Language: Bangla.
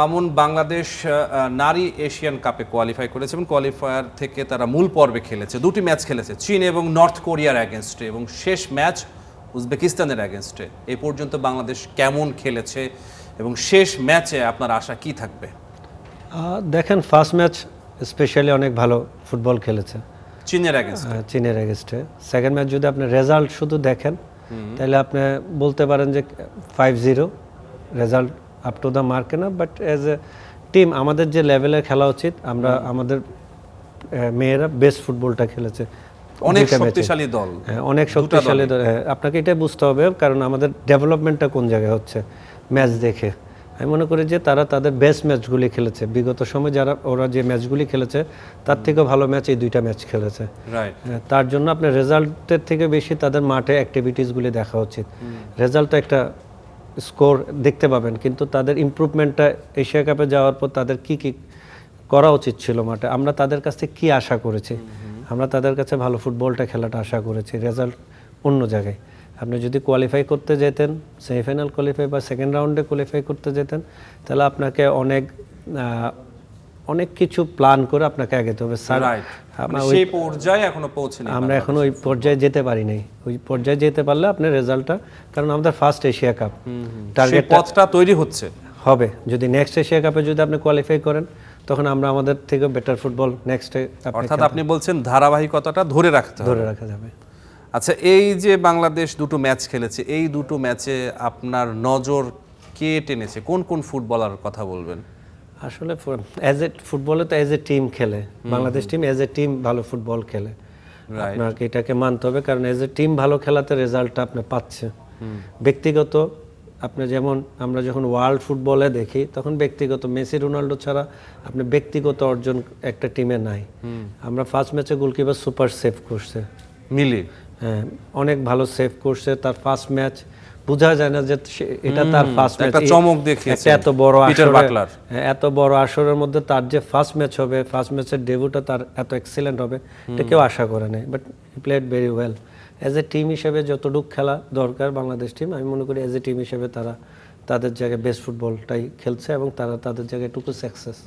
মামুন, বাংলাদেশ নারী এশিয়ান কাপে কোয়ালিফাই করেছে এবং কোয়ালিফায়ার থেকে তারা মূল পর্বে খেলেছে, দুটি ম্যাচ খেলেছে চীন এবং নর্থ কোরিয়ার অ্যাগেনস্টে, এবং শেষ ম্যাচ উজবেকিস্তানের অ্যাগেনস্টে। এই পর্যন্ত বাংলাদেশ কেমন খেলেছে এবং শেষ ম্যাচে আপনার আশা কি থাকবে? দেখেন, ফার্স্ট ম্যাচ স্পেশালি অনেক ভালো ফুটবল খেলেছে চীনের অ্যাগেনস্টে। সেকেন্ড ম্যাচ যদি আপনি রেজাল্ট শুধু দেখেন তাহলে আপনি বলতে পারেন যে 5-0 রেজাল্ট আপ টু দ্য মার্কে না, বাট অ্যাজ এ টিম আমাদের যে লেভেলে খেলা উচিত, আমরা আমাদের মেয়েরা বেস্ট ফুটবলটা খেলেছে। অনেক শক্তিশালী দল, অনেক শক্তিশালী দল। আপনাকে এটাই বুঝতে হবে, কারণ আমাদের ডেভেলপমেন্টটা কোন জায়গায় হচ্ছে ম্যাচ দেখে। আমি মনে করি যে তারা তাদের বেস্ট ম্যাচগুলি খেলেছে বিগত সময়, ওরা যে ম্যাচগুলি খেলেছে তার থেকেও ভালো ম্যাচ এই দুইটা ম্যাচ খেলেছে। তার জন্য আপনার রেজাল্টের থেকে বেশি তাদের মাঠে অ্যাক্টিভিটিসগুলি দেখা উচিত। রেজাল্ট তো একটা স্কোর দেখতে পাবেন, কিন্তু তাদের ইমপ্রুভমেন্টটা এশিয়া কাপে যাওয়ার পর তাদের কি কি করা উচিত ছিল মাঠে, আমরা তাদের কাছ থেকে কী আশা করেছি। আমরা তাদের কাছে ভালো ফুটবলটা খেলাটা আশা করেছি, রেজাল্ট অন্য জায়গায়। আপনি যদি কোয়ালিফাই করতে যেতেন, সেমিফাইনাল কোয়ালিফাই বা সেকেন্ড রাউন্ডে কোয়ালিফাই করতে যেতেন, তাহলে আপনাকে অনেক কিছু প্ল্যান করে আপনাকে আগাতে হবে। আমরা এখনো ওই পর্যায়ে যেতে পারি নাই। ওই পর্যায়ে যেতে পারলে আপনার রেজাল্টটা, কারণ আমাদের ফার্স্ট এশিয়া কাপ, টার্গেটটা তৈরি হবে। যদি নেক্সট এশিয়া কাপে যদি আপনি কোয়ালিফাই করেন, তখন আমরা আমাদের থেকে বেটার ফুটবল নেক্সটে, অর্থাৎ আপনি বলছেন ধারাবাহিকতাটা ধরে রাখা যাবে। আচ্ছা, এই যে বাংলাদেশ দুটো ম্যাচ খেলেছে, এই দুটো ম্যাচে আপনার নজর কে টেনেছে? কোন কোন ফুটবলার কথা বলবেন? আসলে অ্যাজ এ ফুটবলে তো অ্যাজ এ টিম খেলে Bangladesh team, as a team ভালো ফুটবল খেলে। আপনাকে এটাকে মানতে হবে, কারণ অ্যাজ এ টিম ভালো খেলাতে রেজাল্টটা আপনি পাচ্ছে। ব্যক্তিগত আপনি যেমন, আমরা যখন ওয়ার্ল্ড ফুটবলে দেখি তখন ব্যক্তিগত মেসি রোনাল্ডো ছাড়া আপনি ব্যক্তিগত অর্জন একটা টিমে নাই। আমরা ফার্স্ট ম্যাচে গোলকিপার সুপার সেভ করছে, হ্যাঁ, অনেক ভালো সেভ করছে। তার ফার্স্ট ম্যাচ বোঝা যায় না যে এটা তার ফার্স্ট ম্যাচ, চমক দেখিয়েছে। এত বড় আসরের মধ্যে তার যে ফার্স্ট ম্যাচ হবে, ফার্স্ট ম্যাচের ডেবিউটা তার এত এক্সিলেন্ট হবে, এটা কেউ আশা করে নাই। But he played very well. As a team হিসেবে যতটুকু খেলা দরকার বাংলাদেশ টিম, আমি মনে করি অ্যাজ এ টিম হিসেবে তারা তাদের জায়গায় বেস্ট ফুটবলটাই খেলছে এবং তারা তাদের জায়গায় টুকু সাকসেস।